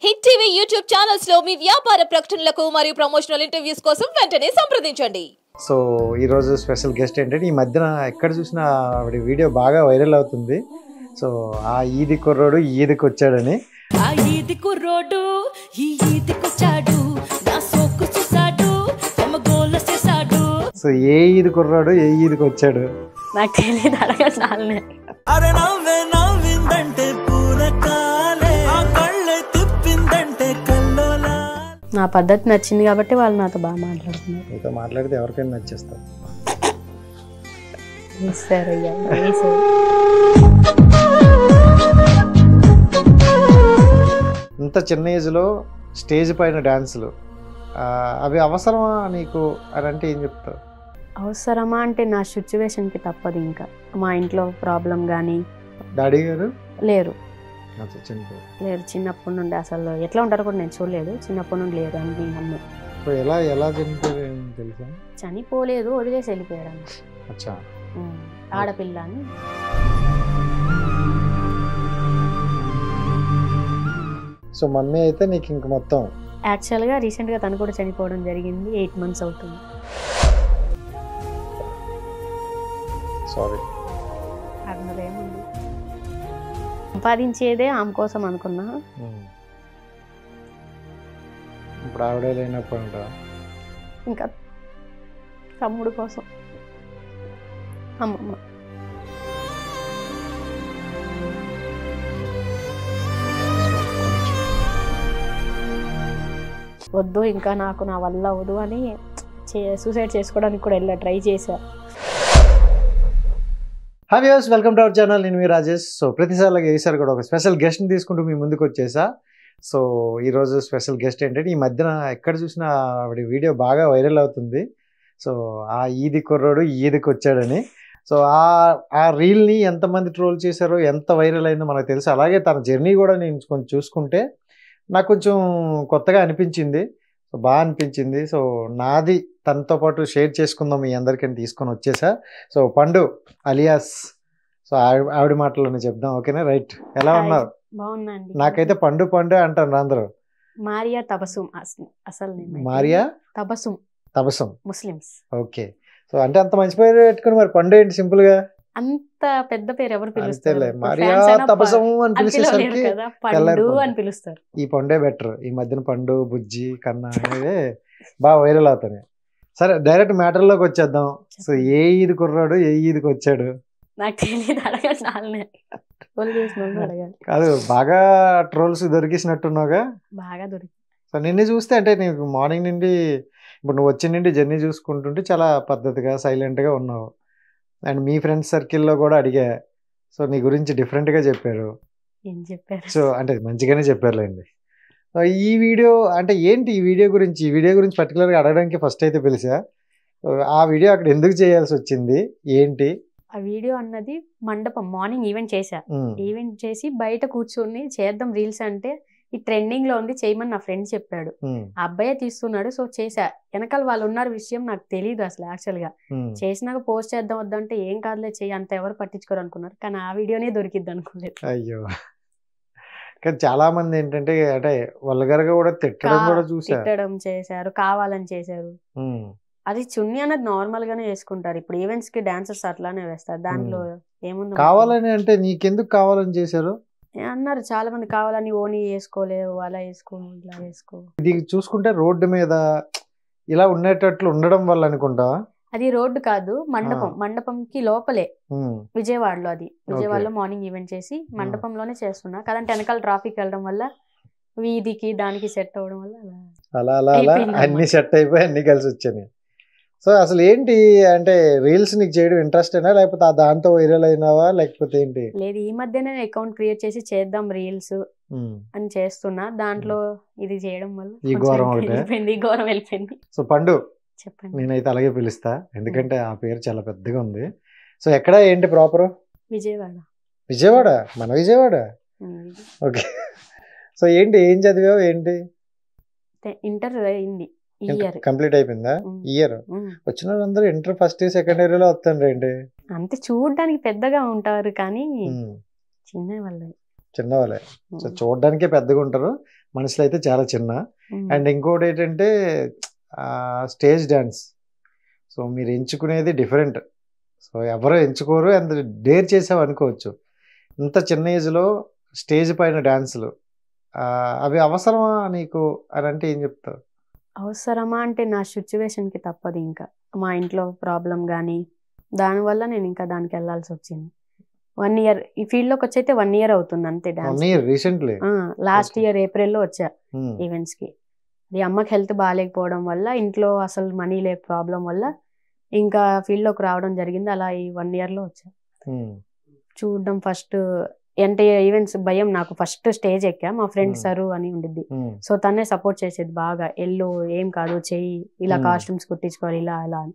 Hit TV YouTube channels లో మీ వ్యాపార ప్రకటనలకు మరియు ప్రమోషనల్ ఇంటర్వ్యూస్ కోసం వెంటనే సంప్రదించండి. సో ఈ రోజు స్పెషల్ గెస్ట్ ఏంటంటే ఈ మధ్యన ఎక్కడ చూసినా ఆవిడ వీడియో బాగా వైరల్ అవుతుంది. సో ఆ ఈది కుర్రోడు ఈదికి వచ్చాడని. ఆ ఈది కుర్రోడు ఈ ఈదికి వచ్చాడు, నా సోకు చూసాడు, తమ గోల చేసాడు. సో ఏ ఈది కుర్రోడు ఏ ఈదికి వచ్చాడు నాకు తెలియదు, అడగాలి. అరే నవ్వే నవ్విందంటే పూరకాలే, ఆ కళ్ళే తిప్పిందంటే కల్లోలా. నా పద్ధతి నచ్చింది కాబట్టి వాళ్ళు నాతో బాగా మాట్లాడుతున్నారు. మీతో మాట్లాడితే ఎవరికైనా నచ్చేస్తారు. ఇంత చిన్న ఏజ్లో స్టేజ్ పైన డ్యాన్సులు అవి అవసరమా నీకు అని అంటే ఏం చెప్తావు? అవసరమా అంటే నా సిచ్యువేషన్కి తప్పదు. ఇంకా మా ఇంట్లో ప్రాబ్లం కానీ. డాడీ గారు లేరు లేరు చిన్నప్పటి నుండి అసలు ఎట్లా ఉంటారో కూడా నేను చూడలేదు. చిన్నప్పటి నుండి లేరు అని మీ అమ్మ. సో ఎలా చనిపోయారు తెలుసా? చనిపోలేదు, వదిలేసి వెళ్ళిపోయారు. అచ్చా, ఆడపిల్ల అని. సో మమ్మీ అయితే నీకు ఇంక మొత్తం యాక్చువల్గా రీసెంట్గా తను కూడా చనిపోవడం జరిగింది. 8 months అవుతుంది. సారీ. అందులో ఏముంది, సంపాదించేదే ఆమె కోసం అనుకున్నా. ఇప్పుడు ఆవిడే లేనప్పుడు అంట ఇంకా తమ్ముడు కోసం అమ్మమ్మ. వద్దు ఇంకా నాకు నా వల్ల అవ్వదు అని సూసైడ్ చేసుకోవడానికి కూడా ట్రై చేశా. Hi viewers, welcome to our channel. నేను మీ రాజేష్. సో ప్రతిసారిలాగా ఈసారి కూడా ఒక స్పెషల్ గెస్ట్ని తీసుకుంటూ మీ ముందుకు వచ్చేసా. సో ఈరోజు స్పెషల్ గెస్ట్ ఏంటంటే ఈ మధ్యన ఎక్కడ చూసినా ఆవిడ వీడియో బాగా వైరల్ అవుతుంది. సో ఆ ఈది కుర్రోడు ఈదికి వచ్చాడని. సో ఆ రీల్ని ఎంతమంది ట్రోల్ చేశారో, ఎంత వైరల్ అయిందో మనకు తెలుసు. అలాగే తన జర్నీ కూడా నేను కొంచెం చూసుకుంటే నాకు కొంచెం కొత్తగా అనిపించింది. సో బాగా అనిపించింది. సో నాది తనతో పాటు షేర్ చేసుకుందాం మీ అందరికీ తీసుకొని వచ్చేసా. సో పండు అలియాస్, సో ఆవిడ మాటలోనే చెప్దాం. ఓకేనా? రైట్. ఎలా ఉన్నారు? బాగున్నాండి. నాకైతే పండు పండు అంటారు అందరూ. మారియా తబసుం అసలు. Maria Tabassum Muslims. Okay. So అంటే అంత మంచి పేరు పెట్టుకుని మరి పండు ఏంటి సింపుల్ గా? అంత పెద్ద పేరు ఎవరు పిలుస్తారు? మారియా తబసం అని పిలిచేసరికి పండు అని పిలుస్తారు. ఈ పండే బెటర్. ఈ మధ్యన పండు, బుజ్జి, కన్నా అనేవి బాగా వైరల్ అవుతాయి. సరే డైరెక్ట్ మ్యాటర్ లోకి వచ్చేద్దాం. సో ఏ ఈది కుర్రాడు ఏ ఈదికి వచ్చాడు? నాకు తెలియదు, అడగాలి. కాదు, బాగా ట్రోల్స్ దొరికిసినట్టున్నావుగా. బాగా దొరికి. సో నిన్ను చూస్తే అంటే నీకు మార్నింగ్ నుండి ఇప్పుడు నువ్వు వచ్చిన నుండి జర్నీ చూసుకుంటుంటే చాలా పద్ధతిగా సైలెంట్గా ఉన్నావు. అండ్ మీ ఫ్రెండ్స్ సర్కిల్లో కూడా అడిగా. సో నీ గురించి డిఫరెంట్గా చెప్పారు. ఏం చెప్పారు? సో అంటే మంచిగానే చెప్పారులేండి. సో ఈ వీడియో అంటే ఏంటి? ఈ వీడియో గురించి పర్టికులర్గా అడగడానికి ఫస్ట్ అయితే పిలిచా. ఆ వీడియో అక్కడ ఎందుకు చేయాల్సి వచ్చింది ఏంటి? ఆ వీడియో అన్నది మండపం మార్నింగ్ ఈవెంట్ చేశా. ఈవెంట్ చేసి బయట కూర్చొని చేద్దాం రీల్స్ అంటే ఈ ట్రెండింగ్ లో ఉంది చేయమని నా ఫ్రెండ్ చెప్పాడు. ఆ అబ్బాయే తీస్తున్నాడు. సో చేసా. వెనకాల వాళ్ళు ఉన్నారు విషయం నాకు తెలియదు అసలు. యాక్చువల్ గా చేసినాక పోస్ట్ చేద్దాం వద్దంటే ఏం కాదులే చెయ్యి, అంత ఎవరు పట్టించుకోరు అనుకున్నారు. కానీ ఆ వీడియోనే దొరికిద్ది అనుకోలేదు. అయ్యో, కానీ చాలా మంది ఏంటంటే అంటే వల్గర్గా కూడా తిట్టడం కూడా చూసారు. తిట్టడం చేశారు, కావాలని చేశారు. అది చున్నీ అన్నది నార్మల్ గానే వేసుకుంటారు. ఇప్పుడు ఈవెంట్స్ కి డాన్సర్స్ అట్లానే వేస్తారు. దాంట్లో ఏముంది? కావాలని అంటే నీకెందుకు కావాలని చేశారు అన్నారు చాలా మంది. కావాలని ఓనీ వేసుకోలేవు, అలా వేసుకో ఇలా వేసుకో. ఇది చూసుకుంటే రోడ్డు మీద ఇలా ఉండేటట్లు ఉండడం వల్ల అనుకుంటా. అది రోడ్డు కాదు, మండపం. మండపంకి లోపలే విజయవాడలో. అది విజయవాడలో మార్నింగ్ ఈవెంట్ చేసి మండపంలోనే చేస్తున్నా. కదంటే వెనకాల ట్రాఫిక్ వెళ్ళడం వల్ల వీధికి దానికి సెట్ అవ్వడం వల్ల అలా అలా అలా అన్ని సెట్ అయిపోయి అన్ని కలిసి వచ్చాయి. సో అసలు ఏంటి అంటే రీల్స్ నీకు చేయడం ఇంట్రెస్ట్ అయినా లేకపోతే దాంతో వైరల్ అయినావా లేకపోతే ఏంటి? లేదు, ఈ మధ్యనే అకౌంట్ క్రియేట్ చేసి చేద్దాం రీల్స్ అని చేస్తున్నా. దాంట్లో ఇది చేయడం వల్ల ఈ ఘోరం వెళ్ళిపోయింది. సో పండు చెప్పండి. నేనైతే అలాగే పిలుస్తా, ఎందుకంటే ఆ పేరు చాలా పెద్దగా ఉంది. సో ఎక్కడ ఏంటి ప్రాపర్? విజయవాడ. మన విజయవాడ. ఓకే. సో ఏంటి, ఏం చదివావు ఏంటి? ఇంటర్ అయింది. కంప్లీట్ అయిపోయిందా? ఇయర్ వచ్చిన వాళ్ళందరూ inter first year second year లో వస్తాను రండి. అంతే, చూడడానికి పెద్దగా ఉంటారు కానీ చిన్న వాళ్ళే. సో చూడడానికే పెద్దగా ఉంటారు. మనసులో అయితే చాలా చిన్న. అండ్ ఇంకోటి ఏంటంటే స్టేజ్ డ్యాన్స్. సో మీరు ఎంచుకునేది డిఫరెంట్. సో ఎవరో ఎంచుకోరు, అంత డేర్ చేసావు అనుకోవచ్చు. ఇంత చిన్న ఏజ్లో స్టేజ్ పైన డ్యాన్సులు అవి అవసరమా నీకు అని అంటే ఏం చెప్తావు? అవసరమా అంటే నా సిచ్యువేషన్కి తప్పదు. ఇంకా మా ఇంట్లో ప్రాబ్లం కానీ దానివల్ల నేను ఇంకా దానికి వెళ్ళాల్సి వచ్చింది. 1 year ఈ ఫీల్డ్లోకి వచ్చైతే 1 year అవుతుంది అంతే. డాన్స్ రీసెంట్లీ లాస్ట్ ఇయర్ ఏప్రిల్లో వచ్చా ఈవెంట్స్కి. అది అమ్మకి హెల్త్ బాగాలేకపోవడం వల్ల, ఇంట్లో అసలు మనీ లేక ప్రాబ్లం వల్ల ఇంకా ఫీల్డ్లోకి రావడం జరిగింది. అలా ఈ 1 yearలో వచ్చా. చూడడం ఫస్ట్ అంటే ఈవెంట్స్ భయం నాకు. ఫస్ట్ స్టేజ్ ఎక్కా, మా ఫ్రెండ్ సరు అని ఉండిద్ది. సో తనే సపోర్ట్ చేసేది బాగా. ఎల్లు ఏం కాదు చెయ్యి, ఇలా కాస్ట్యూమ్స్ కుట్టించుకోవాలి ఇలా అలా అని.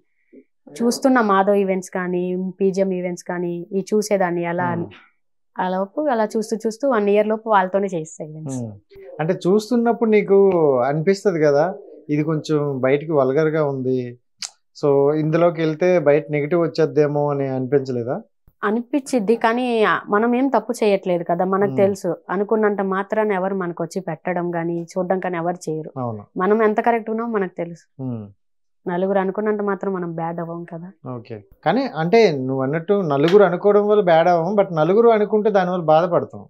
చూస్తున్న మాధవ్ ఈవెంట్స్ కానీ పీజిఎం ఈవెంట్స్ కానీ ఈ చూసేదాన్ని అలా అని. అలా చూస్తూ 1 year లోపు వాళ్ళతోనే చేస్తా ఈవెంట్స్. అంటే చూస్తున్నప్పుడు నీకు అనిపిస్తుంది కదా, ఇది కొంచెం బయటికి వల్గర్గా ఉంది, సో ఇందులోకి వెళ్తే బయట నెగిటివ్ వచ్చేద్దేమో అని అనిపించలేదా? అనిపించిద్ది, కానీ మనం ఏం తప్పు చేయట్లేదు కదా. మనకు తెలుసు అనుకున్నంత మాత్రాన్ని ఎవరు మనకు వచ్చి పెట్టడం కానీ చూడడం కానీ ఎవరు చేయరు. మనం ఎంత కరెక్ట్ ఉన్నామో మనకు తెలుసు. నలుగురు అనుకున్నంత మాత్రం మనం బ్యాడ్ అవ్వం కదా. ఓకే, కానీ అంటే నువ్వు అన్నట్టు నలుగురు అనుకోవడం వల్ల బ్యాడ్ అవ్వం, బట్ నలుగురు అనుకుంటే దానివల్ల బాధపడతాం.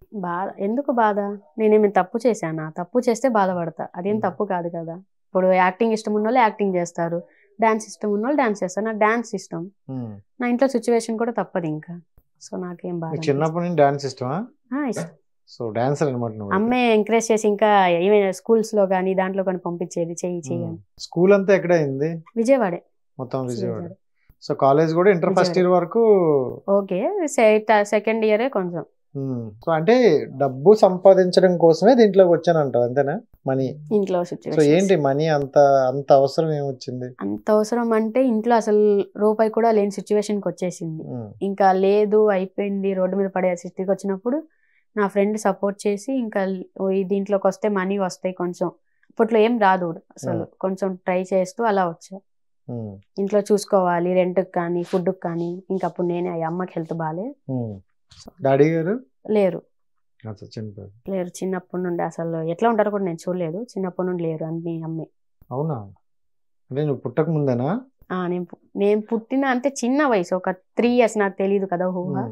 ఎందుకు బాధ? నేనేమి తప్పు చేశానా? తప్పు చేస్తే బాధపడతా, అదేం తప్పు కాదు కదా. ఇప్పుడు యాక్టింగ్ ఇష్టం ఉన్న వాళ్ళు యాక్టింగ్ చేస్తారు, డాన్స్ ఇష్టం ఉన్న వాళ్ళు డాన్స్ చేస్తారు. నాకు డాన్స్ ఇష్టం, నా ఇంట్లో సిచ్యువేషన్ కూడా తప్పదు ఇంకా. సో నాకేం బాధ. చిన్నప్పటి నుంచి డాన్స్ ఇష్టమా? ఇష్టం. సో డాన్సర్ అనమాట. అమ్మే ఎంకరేజ్ చేసి ఇంకా ఏమైనా స్కూల్స్ లో కానీ దాంట్లో కానీ పంపించేది, చెయ్యి. స్కూల్ అంతా ఎక్కడ అయింది? విజయవాడే మొత్తం, విజయవాడ. సో కాలేజ్ కూడా ఇంటర్ ఫస్ట్ ఇయర్ వరకు ఓకే. సెకండ్ ఇయరే కొంచెం. సో అంటే డబ్బు సంపాదించడం కోసమే దీంట్లోకి వచ్చానంట, అంతేనా? మనీ ఇంట్లో సో ఏంటి మనీ అంత అవసరం ఏమొచ్చింది? అంత అవసరం అంటే ఇంట్లో అసలు రూపాయి కూడా లేని సిచ్యువేషన్కి వచ్చేసింది. ఇంకా లేదు, అయిపోయింది, రోడ్డు మీద పడే స్థితికి వచ్చినప్పుడు నా ఫ్రెండ్ సపోర్ట్ చేసి ఇంకా దీంట్లోకి వస్తే మనీ వస్తాయి కొంచెం, ఇప్పట్లో ఏం రాదు అసలు, కొంచెం ట్రై చేస్తూ అలా వచ్చా. ఇంట్లో చూసుకోవాలి, రెంట్కి కానీ ఫుడ్కి కానీ. ఇంకా అప్పుడు నేనే అమ్మకి హెల్త్ బాగాలే. డాడీ గారు లేరు. చిన్నప్పటి నుండి అసలు ఎట్లా ఉంటారో కూడా నేను చూడలేదు. చిన్నప్పటి నుండి లేరు, అన్ని అమ్మే. అవునా? అంటే నువ్వు పుట్టక ముందేనా? నేను పుట్టిన అంటే చిన్న వయసు, ఒక 3 years, నాకు తెలియదు కదా ఊహ.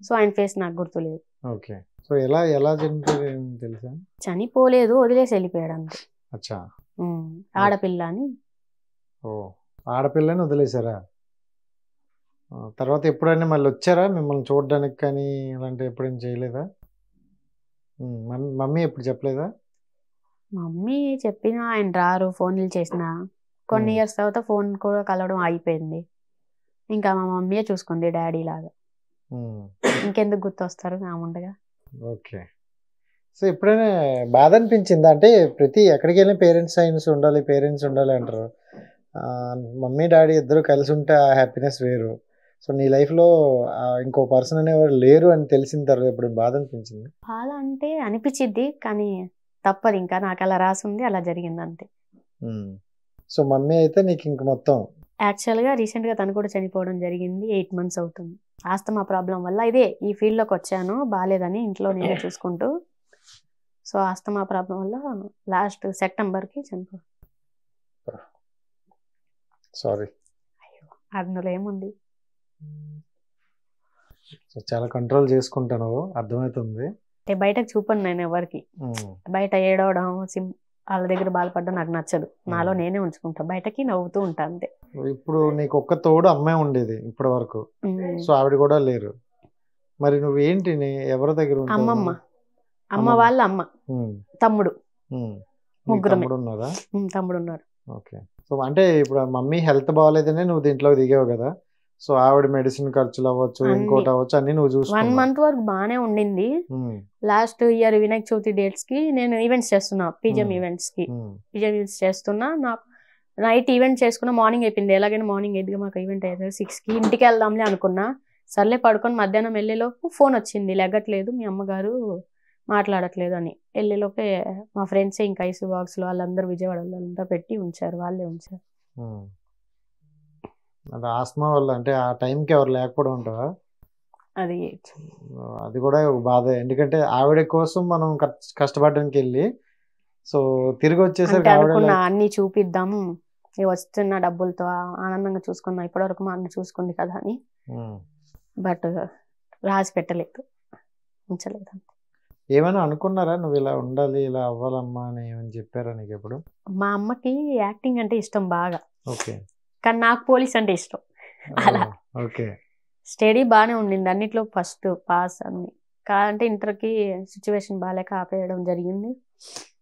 సో ఆయన ఫేస్ నాకు గుర్తులేదు. ఓకే. సో ఎలా చనిపోయాడు తెలుసా? చనిపోలేదు, వదిలేసి వెళ్ళిపోయాడు అంతే. అచ్చా. ఆడపిల్ల అని. ఓ, ఆడపిల్లని వదిలేసారా? తర్వాత ఎప్పుడైనా మళ్ళీ వచ్చారా మిమ్మల్ని చూడడానికి కానీ అలాంటి ఎప్పుడైనా చేయలేదా? మమ్మీ ఎప్పుడు చెప్పలేదా? మమ్మీ చెప్పినా ఆయన రారు, ఫోన్లు చేసినా. కొన్ని ఇయర్స్ తర్వాత ఫోన్ కూడా కలవడం అయిపోయింది. ఇంకా మా మమ్మీయే చూసుకుంది డాడీ లాగా. ఇంకెందుకు గుర్తొస్తారు ఉండగా. ఓకే. సో ఎప్పుడైనా బాధ అనిపించిందా? అంటే ఎక్కడికి వెళ్ళిన పేరెంట్స్ ఉండాలి అంటారు. మమ్మీ డాడీ ఇద్దరు కలిసి ఉంటే ఆ హ్యాపీనెస్ వేరు. సో నీ లైఫ్లో ఇంకో పర్సన్ అనేవారు లేరు అని తెలిసిన తర్వాత ఎప్పుడు బాధ అనిపించింది? బాధ అంటే అనిపించింది, కానీ తప్పదు, ఇంకా నాకు అలా రాసింది, అలా జరిగింది అంతే. సో మమ్మీ అయితే నీకు ఇంక మొత్తం యాక్చువల్గా రీసెంట్గా తను కూడా చనిపోవడం జరిగింది. 8 months అవుతుంది. ఆస్తమా ప్రాబ్లం వల్ల ఈ ఫీల్డ్లోకి వచ్చాను, బాగాలేదని ఇంట్లో నేనే చూసుకుంటూ. సో ఆస్తమా ప్రాబ్లం వల్ల లాస్ట్ సెప్టెంబర్కి చనిపోయాను. సారీ. అందులో ఏముంది, చాలా కంట్రోల్ చేసుకుంటాను, అర్థమవుతుంది. బయటకు చూపను నేను ఎవరికి. బయట ఏడవడం, వాళ్ళ దగ్గర బాధపడడం నాకు నచ్చదు. నాలో నేనే ఉంచుకుంటా, బయటకి నవ్వుతూ ఉంటా అంతే. ఇప్పుడు నీకు ఒక్క తోడు అమ్మాయి ఉండేది ఇప్పటి వరకు, సో ఆవిడ కూడా లేరు. మరి నువ్వేంటి ఎవరి దగ్గర? అమ్మ వాళ్ళ అమ్మ, తమ్ముడు, ముగ్గురు. తమ్ముడు ఉన్నారు. ఓకే. సో అంటే ఇప్పుడు మమ్మీ హెల్త్ బాగాలేదనే నువ్వు దీంట్లో దిగావు కదా, సో ఆవిడ మెడిసిన్ ఖర్చులు అవ్వచ్చు, ఇంకోటి అవ్వచ్చు, అన్ని నువ్వు చూసుకో. 1 month వరకు బాగానే ఉండింది. Last year Vinayaka Chavithi dates కి నేను ఈవెంట్స్ చేస్తున్నా, పీజిఎం ఈవెంట్స్ చేస్తున్నా. నాకు నైట్ ఈవెంట్ చేసుకున్నా, మార్నింగ్ అయిపోయింది. ఎలాగైనా మార్నింగ్ 8 మాకు ఈవెంట్ అయ్యేది. 6కి ఇంటికి వెళ్దాంలే అనుకున్నా. సర్లే పడుకొని మధ్యాహ్నం వెళ్ళేలోపు ఫోన్ వచ్చింది, లెగ్గట్లేదు, మీ అమ్మగారు మాట్లాడట్లేదు అని. వెళ్ళేలోపే మా ఫ్రెండ్స్ ఇంకా ఐస్ బాక్స్ లో వాళ్ళందరూ విజయవాడ వాళ్ళంతా పెట్టి ఉంచారు, వాళ్ళే ఉంచారు. అది ఆస్మా వల్ల, అంటే ఆ టైంకి ఎవరు లేకపోవడం ఉంటావా? అది కూడా ఒక బాధ. ఎందుకంటే ఆవిడ కోసం మనం కష్టపడడానికి వెళ్ళి సో తిరిగి అంటే వచ్చేసరికి ఆవిడ అనుకున్నా అన్ని చూపిద్దాం, ఈ వస్తున్న డబ్బులతో ఆనందంగా చూసుకుందాం, ఇప్పటివరకు మా అన్న చూసుకుంది కదా అని. బట్ రాసి పెట్టలేదు, ఉంచలేదు. ఏమైనా అనుకున్నారా నువ్వు ఇలా ఉండాలి ఇలా అవ్వాలమ్మా అని ఏమని చెప్పారా నీకు ఎప్పుడు? మా అమ్మకి యాక్టింగ్ అంటే ఇష్టం బాగా, ఓకే. కానీ నాకు పోలీస్ అంటే ఇష్టం. అలా ఓకే. స్టడీ బాగానే ఉండింది, అన్నిట్లో ఫస్ట్ పాస్ అన్ని. కాదంటే ఇంటర్కి సిచ్యువేషన్ బాగాలేక ఆపేయడం జరిగింది.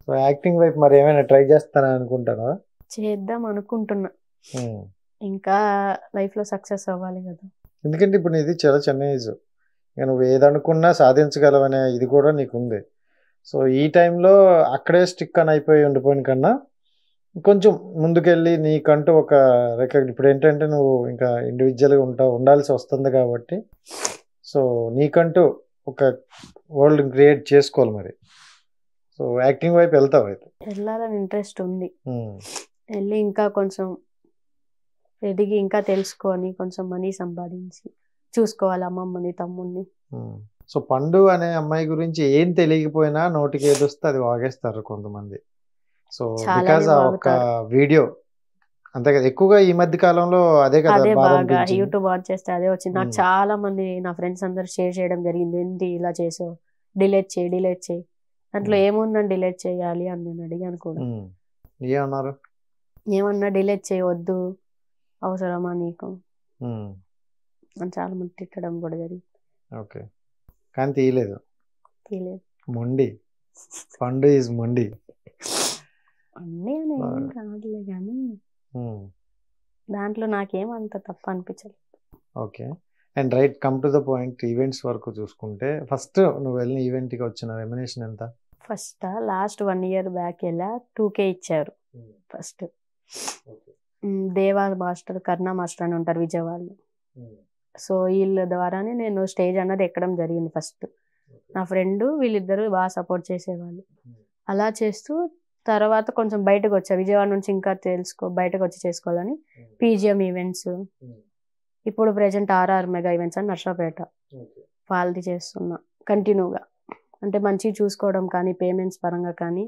సో యాక్టింగ్ వైపు మరి ఏమైనా ట్రై చేస్తానా అనుకుంటానా? చేద్దాం అనుకుంటున్నా, ఇంకా లైఫ్లో సక్సెస్ అవ్వాలి కదా. ఎందుకంటే ఇప్పుడు నీది చాలా చిన్న ఏజ్, ఇక నువ్వు ఏదనుకున్నా సాధించగలవనే ఇది కూడా నీకు ఉంది. సో ఈ టైంలో అక్కడే స్టిక్ అని అయిపోయి ఉండిపోయిన కన్నా కొంచెం ముందుకెళ్ళి నీకంటూ ఒక ఇప్పుడు ఏంటంటే నువ్వు ఇంకా ఇండివిజువల్గా ఉండాల్సి వస్తుంది కాబట్టి సో నీకంటూ ఒక వరల్డ్ క్రియేట్ చేసుకోవాలి మరి. సో యాక్టింగ్ వైపు వెళ్తావు అయితే? వెళ్ళాలని ఇంట్రెస్ట్ ఉంది, వెళ్ళి ఇంకా కొంచెం ఎదిగి ఇంకా తెలుసుకొని కొంచెం మనీ సంపాదించి చూసుకోవాలి అమ్మమ్మని తమ్ముడిని. సో పండు అనే అమ్మాయి గురించి ఏం తెలియకపోయినా నోటికి ఏదొస్తే అది వాగేస్తారు కొంతమంది. సో బికాజ్ ఆ ఒక వీడియో అంతే కదా ఎక్కువగా ఈ మధ్య కాలంలో అదే కదా అదే బాగా బాగా అనిపించింది. యూట్యూబ్ ఆన్ చేస్తే అదే వచ్చింది. నాకు చాలా మంది నా ఫ్రెండ్స్ అందరు షేర్ చేయడం జరిగింది, ఏంటి ఇలా చేసావు, డిలీట్ చేయి దాంట్లో ఏముందని డిలీట్ చేయాలి అని నేను అడిగాను కూడా. ఏమన్నారు? ఏమన్నా డిలీట్ చేయవద్దు, అవసరమా నీకు అని చాలా మంది తిట్టడం కూడా జరిగింది. ఓకే. కానీ తీయలేదు, తెలియదు. మొండి పండు ఈజ్ మొండి. అన్నీ అని ఏం కాదులే కానీ దాంట్లో నాకేమంత తప్పు అనిపించలేదు. Okay. And right, come to the point. Events వరకు చూసుకుంటే ఫస్ట్ నువ్వు వెళ్ళిన ఈవెంట్కి వచ్చిన రెమ్యునేషన్ ఎంత? ఫస్ట్ లాస్ట్ 1 year బ్యాక్ వెళ్ళా 2K ఇచ్చారు ఫస్ట్. దేవా మాస్టర్, కర్ణ మాస్టర్ అని ఉంటారు విజయవాడలో. సో వీళ్ళ ద్వారానే నేను స్టేజ్ అన్నది ఎక్కడం జరిగింది ఫస్ట్. నా ఫ్రెండ్ వీళ్ళిద్దరు బాగా సపోర్ట్ చేసేవాళ్ళు. అలా చేస్తూ తర్వాత కొంచెం బయటకు వచ్చా, విజయవాడ నుంచి ఇంకా బయటకు వచ్చి చేసుకోవాలని పీజిఎం ఈవెంట్స్, ఇప్పుడు ప్రెజెంట్ ఆర్ఆర్ మెగా ఈవెంట్స్ అని నర్సాపేట వాళ్ళది చేస్తున్నా కంటిన్యూగా. అంటే మంచిగా చూసుకోవడం కానీ పేమెంట్స్ పరంగా కానీ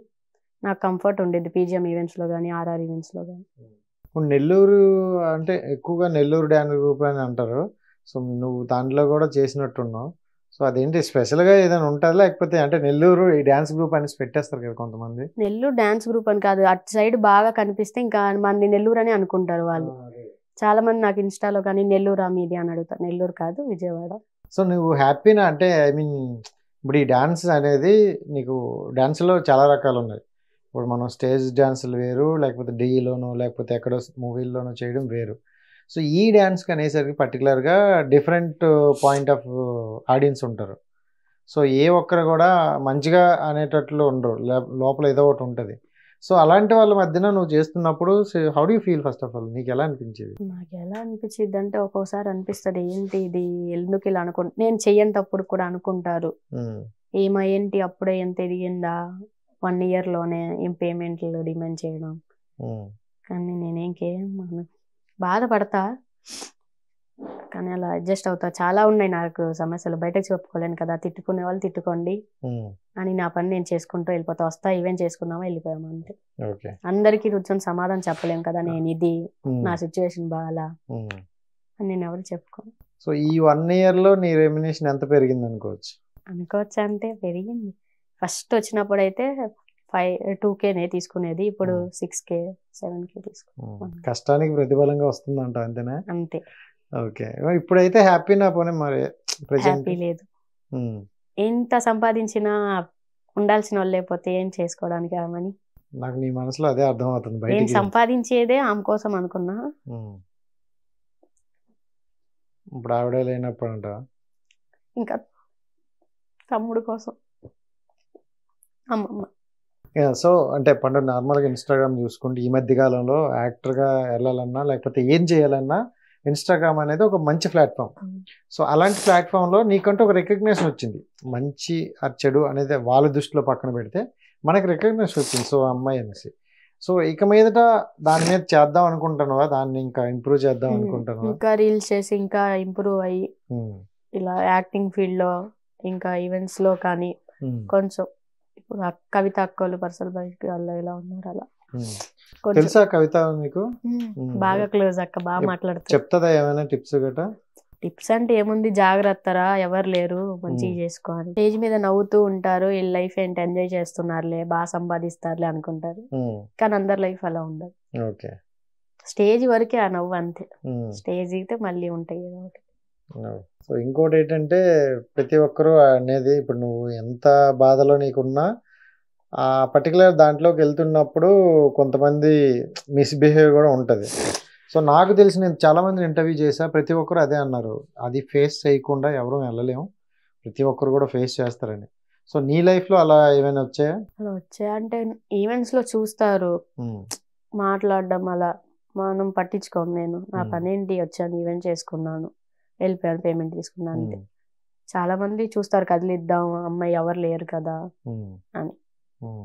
నాకు కంఫర్ట్ ఉండేది పీజిఎం ఈవెంట్స్లో కానీ ఆర్ఆర్ ఈవెంట్స్లో కానీ. ఇప్పుడు నెల్లూరు అంటే ఎక్కువగా నెల్లూరు డ్యాన్స్ గ్రూప్ అని అంటారు. సో నువ్వు దాంట్లో కూడా చేసినట్టున్నావు. సో అదేంటి స్పెషల్గా ఏదైనా ఉంటుందా, లేకపోతే అంటే నెల్లూరు ఈ డ్యాన్స్ గ్రూప్ అని పెట్టేస్తారు కదా కొంతమంది? నెల్లూరు డ్యాన్స్ గ్రూప్ అని కాదు, అటు సైడ్ బాగా కనిపిస్తే ఇంకా మంది నెల్లూరు అని అనుకుంటారు వాళ్ళు. చాలా మంది నాకు ఇన్స్టాలో కానీ నెల్లూరు మీది అని అడుగుతారు. నెల్లూరు కాదు, విజయవాడ. సో నువ్వు హ్యాపీనా? అంటే ఐ మీన్ ఇప్పుడు ఈ డ్యాన్స్ అనేది నీకు డ్యాన్స్లో చాలా రకాలు ఉన్నాయి. ఇప్పుడు మనం స్టేజ్ డ్యాన్సులు వేరు, లేకపోతే డీలోనో లేకపోతే ఎక్కడో మూవీల్లోనో చేయడం వేరు. సో ఈ డ్యాన్స్కి అనేసరికి పర్టికులర్గా డిఫరెంట్ పాయింట్ ఆఫ్ ఆడియన్స్ ఉంటారు. సో ఏ ఒక్కరు కూడా మంచిగా అనేటట్లు ఉండరు, లోపల ఏదో ఒకటి ఉంటుంది. సో అలాంటి వాళ్ళ మధ్యన నువ్వు చేస్తున్నప్పుడు how do you feel? First of all నీకు ఎలా అనిపించేది? నాకు ఎలా అనిపించింది అంటే ఒక్కోసారి అనిపిస్తుంది ఏంటి ఇది ఎందుకు ఇలా నేను చెయ్యనప్పుడు కూడా అనుకుంటారు ఏంటి అప్పుడే ఎంత ఎదిగిందా 1 yearలోనే ఏం పేమెంట్లు డిమాండ్ చేయడం. కానీ నేనేంకేం బాధపడతా, కానీ అలా అడ్జస్ట్ అవుతా. చాలా ఉన్నాయి నాకు సమస్యలు, బయటకు చెప్పుకోలేను కదా. తిట్టుకునే వాళ్ళు తిట్టుకోండి అని నా పని నేను చేసుకుంటూ వెళ్ళిపోతా. వస్తా, ఈవెంట్ చేసుకున్నామా వెళ్ళిపోయాము అంతే. అందరికీ కూర్చొని సమాధానం చెప్పలేం కదా, నేను ఇది నా సిచ్యువేషన్ బాగా అని నేను ఎవరు చెప్పుకోను. సో ఈ 1 yearలో నీ రెమ్యునేషన్ ఎంత పెరిగింది అనుకోవచ్చు? అంటే పెరిగింది. ఫస్ట్ వచ్చినప్పుడు అయితే 2Kనే తీసుకునేది, ఇప్పుడు 6K 7K తీసుకున్నాను. కష్టానికి ప్రతిఫలంగా వస్తుందంట, అంతేనా? అంతే. ఓకే. ఇప్పుడైతే హ్యాపీనా? పోనీ మరి హ్యాపీ లేదు. ఎంత సంపాదించినా ఉండాల్సిన వాళ్ళు లేకపోతే ఏం చేసుకోవడానికి ఆమెని. నాకు నీ మనసులో అదే అర్థం అవుతుంది. నేను సంపాదించేదే ఆమె కోసం అనుకున్నా. ఇప్పుడు ఆవిడే లేనప్పుడు అంట ఇంకా తమ్ముడు కోసం అమ్మమ్మ. సో అంటే పండు నార్మల్గా ఇన్స్టాగ్రామ్ చూసుకుంటే ఈ మధ్య కాలంలో యాక్టర్గా వెళ్ళాలన్నా లేకపోతే ఏం చేయాలన్నా ఇన్స్టాగ్రామ్ అనేది ఒక మంచి ప్లాట్ఫామ్. సో అలాంటి ప్లాట్ఫామ్లో నీకంటూ ఒక రికగ్నేషన్ వచ్చింది. మంచి చెడు అనేది వాళ్ళ దృష్టిలో పక్కన పెడితే మనకి రికగ్నేషన్ వచ్చింది. సో అమ్మాయి అనేసి. సో ఇక మీదట దాని మీద చేద్దాం అనుకుంటున్నావా? దాన్ని ఇంకా ఇంప్రూవ్ చేద్దాం అనుకుంటున్నావా? ఇంకా రీల్స్ చేసి ఇంకా ఇంప్రూవ్ అయ్యి ఇలా యాక్టింగ్ ఫీల్డ్లో ఇంకా ఈవెంట్స్లో కానీ కొంచెం ఇప్పుడు కవిత అక్కలు పర్సల్ బయటకి వాళ్ళు ఎలా ఉన్నారు అలా ఉమ్. కొంచెం తెలుసా కవిత మీకు? బాగా క్లోజ్ అక్క, బాగా మాట్లాడుతారు. చెప్తుందా ఏమైనా టిప్స్ గట? టిప్స్ అంటే ఏముంది, జాగ్రత్తరా, ఎవరు లేరు, మంచిగా చేసుకోవాలి. స్టేజ్ మీద నవ్వుతూ ఉంటారు, వీళ్ళ లైఫ్ ఏంటి ఎంజాయ్ చేస్తున్నారులే, బాగా సంపాదిస్తారులే అనుకుంటారు. కానీ అందరి లైఫ్ అలా ఉండదు. ఓకే. స్టేజ్ వరకే ఆ నవ్వు, అంతే. స్టేజ్ అయితే మళ్ళీ ఉంటాయి ఏదో ఒకటి. సో ఇంకోటి ఏంటంటే ప్రతి ఒక్కరూ అనేది, ఇప్పుడు నువ్వు ఎంత బాధలో నీకున్నా ఆ పర్టికులర్ దాంట్లోకి వెళ్తున్నప్పుడు కొంతమంది మిస్బిహేవ్ కూడా ఉంటుంది. సో నాకు తెలిసి నేను చాలామందిని ఇంటర్వ్యూ చేశా, ప్రతి ఒక్కరు అదే అన్నారు, అది ఫేస్ చేయకుండా ఎవరూ వెళ్ళలేము, ప్రతి ఒక్కరు కూడా ఫేస్ చేస్తారని. సో నీ లైఫ్లో అలా ఏమైనా వచ్చాయా? అలా వచ్చాయంటే ఈవెంట్స్లో చూస్తారు మాట్లాడడం, అలా మనం పట్టించుకోము. నేను నా పని ఏంటి, వచ్చాను ఈవెంట్ చేసుకున్నాను, వెళ్ళిపోయాను, పేమెంట్ తీసుకున్నాను అంతే. చాలా మంది చూస్తారు కదిలిద్దాం, అమ్మాయి ఎవరు లేరు కదా అని.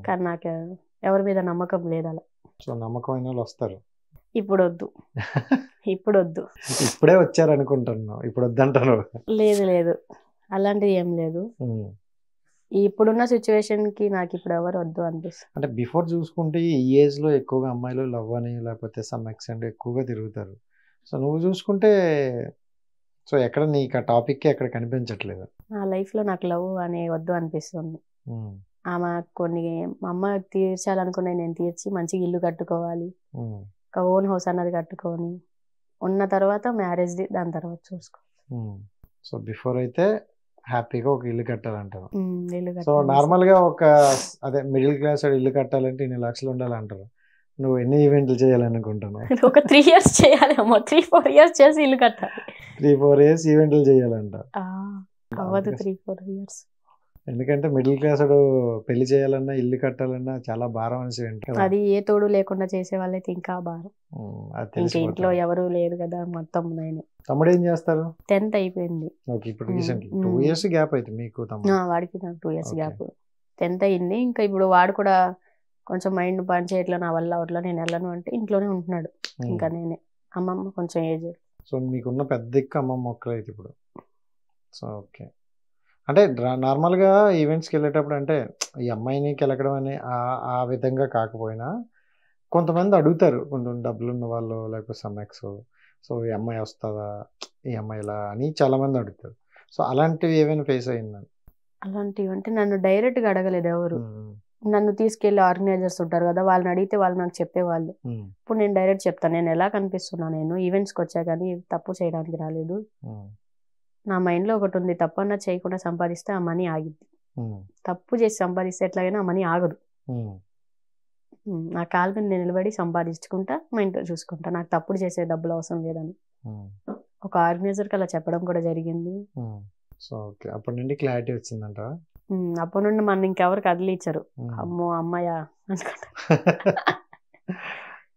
కానీ నాకు ఎవరి మీద నమ్మకం లేదు అలా. సో నమ్మకమైన వాళ్ళు వస్తారు. ఇప్పుడు వద్దు, ఇప్పుడు వద్దు. ఇప్పుడే వచ్చారు అనుకుంటున్నావు, ఇప్పుడు వద్దంటారు? లేదు లేదు, అలాంటిది ఏం లేదు. ఇప్పుడున్న సిచ్యువేషన్ కి నాకు ఇప్పుడు ఎవరు వద్దు అనిపిస్తుంది. అంటే బిఫోర్ చూసుకుంటే ఈ ఏజ్ లో ఎక్కువగా అమ్మాయిలు లవ్ అని లేకపోతే సమ్ ఎక్స్టెంట్ ఎక్కువగా తిరుగుతారు. సో నువ్వు చూసుకుంటే సో ఎక్కడ నీకు ఆ టాపిక్ ఎక్కడ కనిపించట్లేదు. నా లైఫ్ లో నాకు లవ్ అనే వద్దు అనిపిస్తుంది. ఆమె కొన్ని మా అమ్మ తీర్చాలనుకునే నేను తీర్చి మంచిగా ఇల్లు కట్టుకోవాలి, ఒక ఓన్ హౌస్ అన్నది కట్టుకొని ఉన్న తర్వాత మ్యారేజ్, దాని తర్వాత చూసుకో. సో బిఫోర్ అయితే హ్యాపీగా ఒక ఇల్లు కట్టాలంటారు. ఇల్లు సో నార్మల్ గా ఒక అదే మిడిల్ క్లాస్ ఇల్లు కట్టాలంటే ఇన్ని లక్షలు ఉండాలంటారు. నువ్వు ఎన్ని ఈవెంట్లు చేయాలనుకుంటున్నావు? ఒక 3 years చేయాలేమో, 3-4 years చేసి ఇల్లు కట్టాలి. 3-4 years ఈవెంట్లు చేయాలంట. అవ్వదు 3-4 years. ఎందుకంటే మిడిల్ క్లాస్ పెళ్లి చేయాలన్నా ఇల్లు కట్టాలన్నా చాలా భారం అనేసి వింటారు. అది ఏ తోడు లేకుండా చేసే వాళ్ళైతే ఇంకా భారం. ఇంకా ఇంట్లో ఎవరు లేరు కదా, మొత్తం నేను. తమ్ముడు ఏం చేస్తారు? 10th అయిపోయింది. ఓకే, ఇప్పుడు రీసెంట్లీ 2 years గ్యాప్ అయితే మీకు తమ్ముడు? వాడికి నాకు 2 years గ్యాప్. 10th అయింది. ఇంకా ఇప్పుడు వాడు కూడా కొంచెం మైండ్ పని చేయట్లా, నా వల్ల అట్లా నేను వెళ్ళను అంటే ఇంట్లోనే ఉంటున్నాడు. ఇంకా నేనే, అమ్మమ్మ కొంచెం ఏజ్. సో మీకున్న పెద్ద దిక్కు అమ్మమ్మ ఒక్కరు అయితే ఇప్పుడు. సో ఓకే, అంటే నార్మల్గా ఈవెంట్స్కి వెళ్ళేటప్పుడు అంటే ఈ అమ్మాయిని కెలకడం అని ఆ విధంగా కాకపోయినా కొంతమంది అడుగుతారు, కొంచెం డబ్బులు ఉన్న వాళ్ళు లేకపోతే సమ్మెక్స్, సో ఈ అమ్మాయి వస్తుందా, ఈ అమ్మాయి ఇలా అని చాలామంది అడుగుతారు. సో అలాంటివి ఏమైనా ఫేస్ అయిందని? అలాంటివి అంటే నన్ను డైరెక్ట్గా అడగలేదు ఎవరు. నన్ను తీసుకెళ్ళి ఆర్గనైజర్స్ ఉంటారు కదా, వాళ్ళని అడిగితే వాళ్ళు నాకు చెప్పేవాళ్ళు. ఇప్పుడు నేను డైరెక్ట్ చెప్తాను, నేను ఎలా కనిపిస్తున్నా, నేను ఈవెంట్స్కి వచ్చా కానీ తప్పు చేయడానికి రాలేదు. నా మైండ్లో ఒకటి ఉంది, తప్పన్నా చేయకుండా సంపాదిస్తే ఆ మనీ ఆగిద్ది. తప్పు చేసి సంపాదిస్తే ఎట్లాగైనా ఆ మనీ ఆగదు. నా కాళ్ళ మీద నేను నిలబడి సంపాదించుకుంటా, మా ఇంట్లో చూసుకుంటా, నాకు తప్పుడు చేసే డబ్బులు అవసరం లేదని ఒక ఆర్గనైజర్కి అలా చెప్పడం కూడా జరిగింది. సో ఓకే, అప్పటి నుండి క్లారిటీ వచ్చిందంట. అప్పటి నుండి మన ఇంకెవరు కదిలిచ్చారు, అమ్మో అమ్మాయ అనుకుంటా.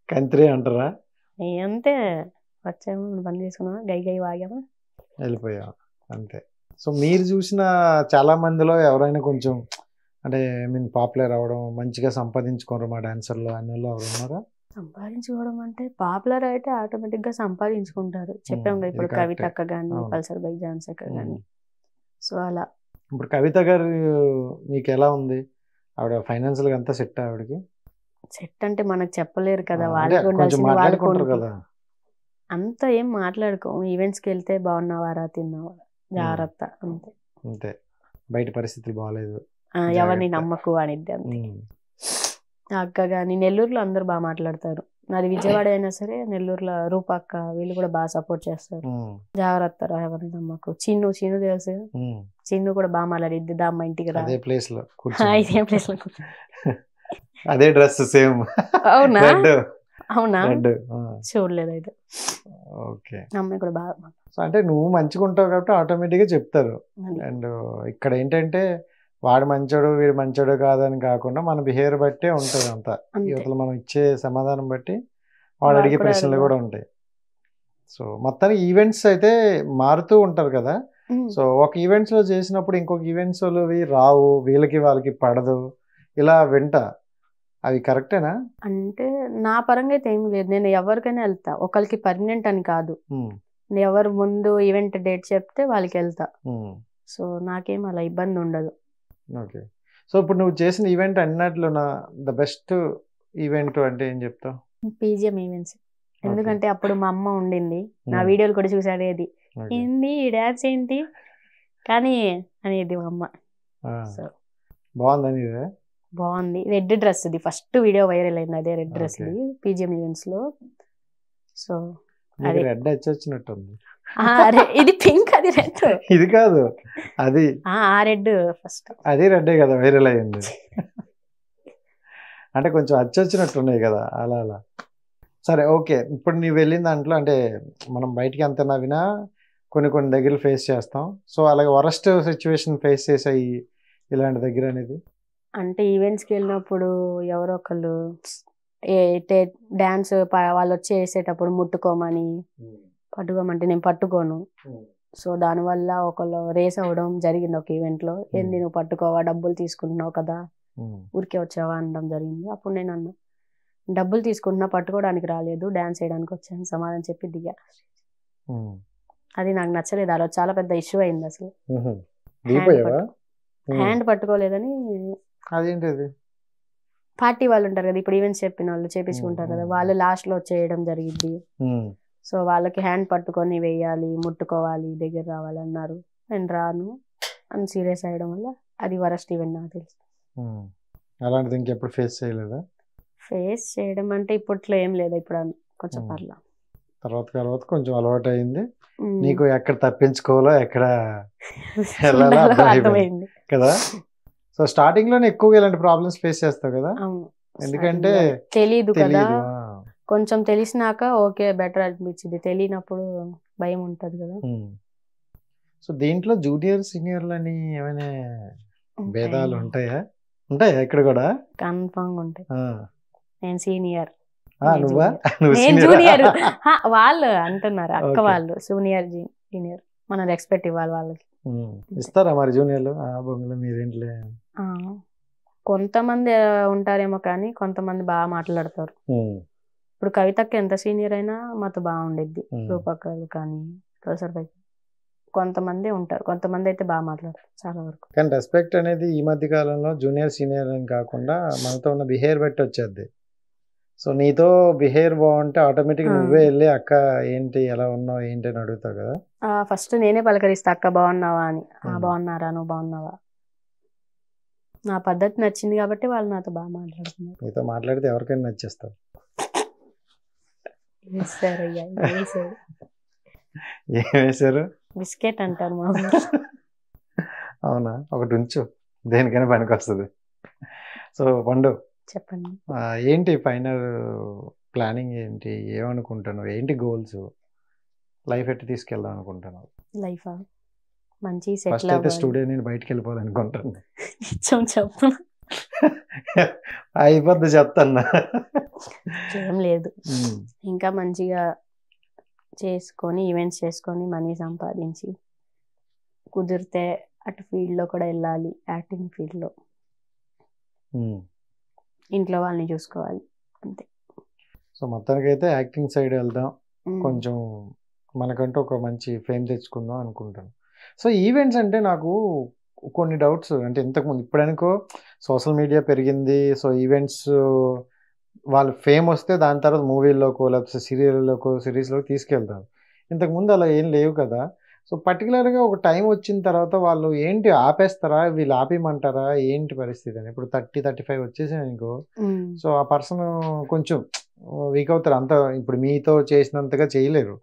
కంత్రి అంటారా? అంతే, వచ్చాము పని చేసుకున్నామా, గై గై వాగామా, వెళ్ళిపోయా అంతే. సో మీరు చూసిన చాలా మందిలో ఎవరైనా కొంచెం అంటే పాపులర్ అవ్వడం, మంచిగా సంపాదించుకోరు మా డాన్సర్లు అనే వాళ్ళు ఎవరు ఉన్నారా? సంపాదించుకోవడం అంటే పాపులర్ అయితే ఆటోమేటిక్ గా సంపాదించుకుంటారు. చెప్పాం కదా ఇప్పుడు కవిత అక్క కానీ, పల్సర్ బైక్ ఝాన్సీ అక్క కానీ. సో అలా ఇప్పుడు కవిత గారు మీకు ఎలా ఉంది? ఆవిడ ఫైనాన్షియల్ గా అంతా సెట్? ఆవిడకి సెట్ అంటే మనకు చెప్పలేరు కదా, వాళ్ళకి ఉండాల్సింది వాళ్ళకు కదా. అంత ఏం మాట్లాడుకోము, ఈవెంట్స్కి వెళ్తే బాగున్నావారా, తిన్నావా, జాగ్రత్త అంతే. అంతే, బయట పరిస్థితులు బాగాలేదు, ఎవరిని నమ్మకు అనిద్ది అంతే. అక్క కానీ నెల్లూరులో అందరూ బాగా మాట్లాడతారు. నాది విజయవాడ అయినా సరే నెల్లూరులో రూపక్క వీళ్ళు కూడా బాగా సపోర్ట్ చేస్తారు. జాగ్రత్త రా, ఎవరిని నమ్మకు. చిన్ను తెలుసు, చిన్ను కూడా బాగా మాట్లాడిద్ది, దామ్మ ఇంటికి రా, అదే ప్లేస్ లో అదే డ్రెస్ సేమ్. అవునా? అవునా, చూడలేదు అయితే. ఓకే, అమ్మాయి కూడా బాగా. అంటే నువ్వు మంచిగా ఉంటావు కాబట్టి ఆటోమేటిక్గా చెప్తారు. అండ్ ఇక్కడ ఏంటంటే వాడు మంచోడు వీడు మంచోడు కాదని కాకుండా మన బిహేవియర్ బట్టే ఉంటుంది అంతా. యువతలు మనం ఇచ్చే సమాధానం బట్టి వాడు అడిగే ప్రశ్నలు కూడా ఉంటాయి. సో మొత్తానికి ఈవెంట్స్ అయితే మారుతూ ఉంటారు కదా. సో ఒక ఈవెంట్స్ లో చేసినప్పుడు ఇంకొక ఈవెంట్స్ రావు, వీళ్ళకి వాళ్ళకి పడదు, ఇలా అవి కరెక్టేనా? అంటే నా పరంగా అయితే ఏం లేదు, నేను ఎవరికైనా వెళ్తా, ఒకరికి పర్మనెంట్ అని కాదు. నేను ఎవరు ముందు ఈవెంట్ డేట్ చెప్తే వాళ్ళకి వెళ్తా. సో నాకేం అలా ఇబ్బంది ఉండదు. ఓకే, సో ఇప్పుడు నువ్వు చేసిన ఈవెంట్ అన్నట్లు ద బెస్ట్ ఈవెంట్ అంటే ఏం చెప్తావు? PGM events. ఎందుకంటే అప్పుడు మా అమ్మ ఉండింది, నా వీడియోలు కూడా చూసాడేది, ఏంది డాన్స్ ఏంటి కానీ అనేది మా అమ్మ. సో బాగుందని బాగుంది. రెడ్ డ్రెస్ ఇది ఫస్ట్ వీడియో వైరల్ అయింది, అదే రెడ్ డ్రెస్ Okay. ఇది పీజిఎం ఈవెంట్స్ లో. సో రెడ్ వచ్చినట్టుంది. ఇది పింక్, అది రెడ్. ఇది కాదు, అది ఆ రెడ్ ఫస్ట్, అది రెడ్డే కదా వైరల్ అయ్యింది. అంటే కొంచెం వచ్చినట్టున్నాయి కదా అలా అలా. సరే ఓకే, ఇప్పుడు నీవు వెళ్ళిన దాంట్లో అంటే మనం బయటికి అంత నవ్వినా కొన్ని దగ్గర ఫేస్ చేస్తాం. సో అలాగే వరస్ట్ సిచ్యువేషన్ ఫేస్ చేసాయి ఇలాంటి దగ్గర అనేది? అంటే ఈవెంట్స్కి వెళ్ళినప్పుడు ఎవరో ఒకళ్ళు డాన్స్ వాళ్ళు వచ్చి వేసేటప్పుడు ముట్టుకోమని, పట్టుకోమంటే నేను పట్టుకోను. సో దానివల్ల ఒకళ్ళు రేస్ అవ్వడం జరిగింది ఒక ఈవెంట్లో. ఏంది నువ్వు పట్టుకోవా, డబ్బులు తీసుకుంటున్నావు కదా, ఊరికే వచ్చావా అనడం జరిగింది. అప్పుడు నేను అన్నా, డబ్బులు తీసుకుంటున్నా, పట్టుకోవడానికి రాలేదు, డాన్స్ చేయడానికి వచ్చాను సమాధానం చెప్పి దిగా. అది నాకు నచ్చలేదు, అలా చాలా పెద్ద ఇష్యూ అయింది అసలు. హ్యాండ్ పట్టుకోలేదని. అదేంటిది? పార్టీ వాళ్ళు ఉంటారు కదా, ఇప్పుడు ఈవెంట్స్ చెప్పిన వాళ్ళు చేపించుకుంటారు కదా, వాళ్ళు లాస్ట్ లో చేయడం జరిగింది. సో వాళ్ళకి హ్యాండ్ పట్టుకొని వేయాలి, ముట్టుకోవాలి, దగ్గర రావాలన్నారు. నేను రాను అని సీరియస్ అయ్యడం వల్ల అది వరస్ట్ ఈవెంట్ నాకు తెలుసు. అలాంటిది ఇంకెప్పుడు ఫేస్ చేయలేదా? ఫేస్ చేయడం అంటే ఇప్పట్లో ఏం లేదు, ఇప్పుడు కొంచెం పర్లా. తర్వాత కొంచెం అలవాటు అయింది నీకు, ఎక్కడ తప్పించుకోవాలో ఎక్కడ అర్థమైంది కదా. సో స్టార్టింగ్ లోనే ఎక్కువగా ఇలాంటి ప్రాబ్లమ్స్ ఫేస్ చేస్తావు కదా, ఎందుకంటే తెలీదు కదా. కొంచెం తెలిసినాక ఓకే బెటర్ అనిపించింది, తెలియనప్పుడు భయం ఉంటది కదా. సో దీంట్లో జూనియర్ సీనియర్లు అని ఏమైనా భేదాలు ఉంటాయా ఇక్కడ కూడా? కన్ఫర్మ్ ఉంటాయి. నేను సీనియర్, నువ్వా? నేను జూనియర్. వాళ్ళు అంటున్నారు అక్క వాళ్ళు సీనియర్ జూనియర్, మనం రెస్పెక్ట్ ఇవ్వాలి వాళ్ళకి. ఇస్తారా మరి జూనియర్లు? మీరేంట్లే, కొంతమంది ఉంటారేమో కానీ కొంతమంది బాగా మాట్లాడతారు. ఇప్పుడు కవితకి ఎంత సీనియర్ అయినా మాతో బాగుండిద్ది, రూపక్కలు కానీ ప్రొఫెసర్ పై కొంతమంది ఉంటారు, కొంతమంది అయితే బాగా మాట్లాడతారు చాలా వరకు. కానీ రెస్పెక్ట్ అనేది ఈ మధ్య కాలంలో జూనియర్ సీనియర్ అని కాకుండా మనతో ఉన్న బిహేవియర్ బట్టి వచ్చేది. సో నీతో బిహేవియర్ బాగుంటే ఆటోమేటిక్ నువ్వే వెళ్ళి అక్క ఏంటి ఎలా ఉన్నావు ఏంటి అని అడుగుతావు కదా. ఫస్ట్ నేనే పలకరిస్తా, అక్క బాగున్నావా అని. బాగున్నారా, నువ్వు బాగున్నావా. నా పద్ధతి నచ్చింది కాబట్టి వాళ్ళు నాతో బాగా మాట్లాడుతున్నారు. నీతో మాట్లాడితే ఎవరికైనా నచ్చేస్తావు. ఏం వేశారు? బిస్కెట్ అంటారు మా. అవునా, ఒకటి ఉంచు, దేనికైనా పనికి వస్తుంది. సో పండు చెప్పండి, ఏంటి ఫైనల్ ప్లానింగ్ ఏంటి, ఏమనుకుంటున్నావు, ఏంటి గోల్స్, లైఫ్ ఎట్లా తీసుకెళ్దాం అనుకుంటున్నావు? లైఫ్ మంచి ఫస్ట్ అయితే స్టూడియో నేను బయటకు వెళ్ళిపోవాలనుకుంటాను. చెప్పు, అయిపోద్ది చెప్తాను. ఏం లేదు, ఇంకా మంచిగా చేసుకొని ఈవెంట్స్ చేసుకొని మనీ సంపాదించి కుదిరితే అటు ఫీల్డ్లో కూడా వెళ్ళాలి, యాక్టింగ్ ఫీల్డ్లో. ఇంట్లో వాళ్ళని చూసుకోవాలి అంతే. సో మొత్తానికి అయితే యాక్టింగ్ సైడ్ వెళ్దాం, కొంచెం మనకంటూ ఒక మంచి ఫేమ్ తెచ్చుకుందాం అనుకుంటాను. సో ఈవెంట్స్ అంటే నాకు కొన్ని డౌట్స్, అంటే ఇంతకుముందు ఇప్పుడనుకో సోషల్ మీడియా పెరిగింది, సో ఈవెంట్స్ వాళ్ళు ఫేమ్ వస్తే దాని తర్వాత మూవీల్లోకో లేకపోతే సీరియల్లోకో సిరీస్లోకి తీసుకెళ్తారు. ఇంతకుముందు అలా ఏం లేవు కదా. సో పర్టికులర్గా ఒక టైం వచ్చిన తర్వాత వాళ్ళు ఏంటి ఆపేస్తారా, వీళ్ళు ఆపేయమంటారా, ఏంటి పరిస్థితి అని. ఇప్పుడు 30-35 వచ్చేసాయి అనుకో, సో ఆ పర్సన్ కొంచెం వీక్ అవుతారు, అంత ఇప్పుడు మీతో చేసినంతగా చేయలేరు.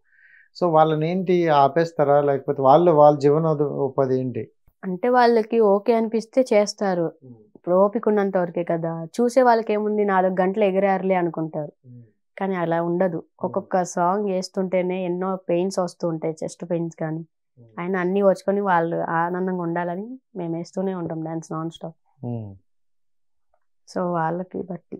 సో వాళ్ళని ఏంటి ఆపేస్తారా, లేకపోతే వాళ్ళ జీవనోపాధి ఏంటి? అంటే వాళ్ళకి ఓకే అనిపిస్తే చేస్తారు, ఇప్పుడు ఓపిక ఉన్నంత వరకే కదా. చూసే వాళ్ళకి ఏముంది, 4 గంటలు ఎగిరారులే అనుకుంటారు, కానీ అలా ఉండదు. ఒక్కొక్క సాంగ్ వేస్తుంటేనే ఎన్నో పెయిన్స్ వస్తూ ఉంటాయి, చెస్ట్ పెయిన్స్ కానీ. ఆయన అన్ని వచ్చుకొని వాళ్ళు ఆనందంగా ఉండాలని మేము వేస్తూనే ఉంటాం డాన్స్ నాన్ స్టాప్. సో వాళ్ళకి బట్టి,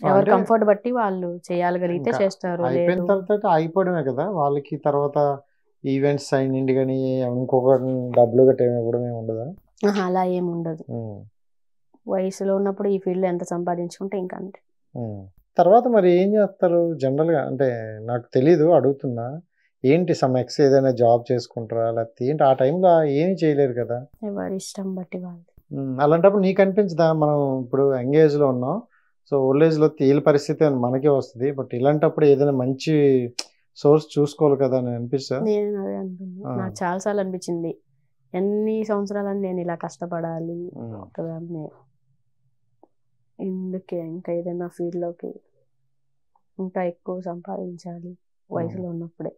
ఎవరి కంఫర్ట్ బట్టి వాళ్ళు చేయగలిగితే చేస్తారు. అయిపోయిన తర్వాత అయిపోవడమే కదా వాళ్ళకి. తర్వాత ఈవెంట్స్ అయింది కానీ ఇంకొక డబ్బులు గట్రా ఇవ్వడం ఏమి ఉండదా? అలా ఏమి ఉండదు. వయసులో ఉన్నప్పుడు ఈ ఫీల్డ్ ఎంత సంపాదించుకుంటే ఇంకా అంతే. తర్వాత మరి ఏం చేస్తారు జనరల్గా? అంటే నాకు తెలీదు, అడుగుతున్నా. ఏంటి ఏదైనా జాబ్ చేసుకుంటారా లేకపోతే ఏంటి? ఆ టైంలో ఏమి చేయలేరు కదా. ఎవరి ఇష్టం బట్టి వాళ్ళు. అలాంటప్పుడు నీకు అనిపించదా మనం ఇప్పుడు యంగ్ ఏజ్లో ఉన్నాం, సో ఓల్డ్ ఏజ్లో వీళ్ళ పరిస్థితి మనకే వస్తుంది, బట్ ఇలాంటప్పుడు ఏదైనా మంచి సోర్స్ చూసుకోవాలి కదా అని అనిపిస్తా? నేను అదే అంటున్నా, నాకు చాలాసార్లు అనిపించింది ఎన్ని సంవత్సరాలని నేను ఇలా కష్టపడాలి ఒకదాన్ని, ఎందుకే ఇంకా ఏదైనా ఫీల్డ్లోకి ఇంకా ఎక్కువ సంపాదించాలి వయసులో ఉన్నప్పుడే.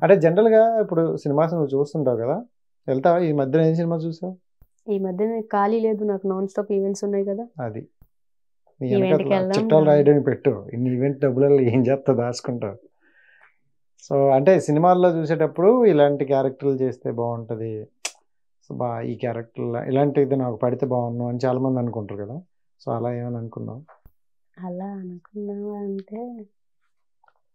అంటే జనరల్గా ఇప్పుడు సినిమాస్ నువ్వు చూస్తుంటావు కదా, వెళ్తావా? ఈ మధ్యన ఏం సినిమా చూసావు? ఈ మధ్య ఖాళీ లేదు, నాకు నాన్ స్టాప్ ఈవెంట్స్ ఉన్నాయి కదా. అది Event కి వెళ్దాం. చిట్టాలు రాయడం పెట్టు, ఇన్ని ఈవెంట్ డబ్బులలో ఏం చేస్తా దాచుకుంటావు. సో అంటే సినిమాల్లో చూసేటప్పుడు ఇలాంటి క్యారెక్టర్లు చేస్తే బాగుంటుంది, సో ఈ క్యారెక్టర్ ఇలాంటిది నాకు పడితే బాగున్నాను అని చాలా మంది అనుకుంటారు కదా, సో అలా ఏమని అనుకున్నావు? అలా అనుకున్నావా అంటే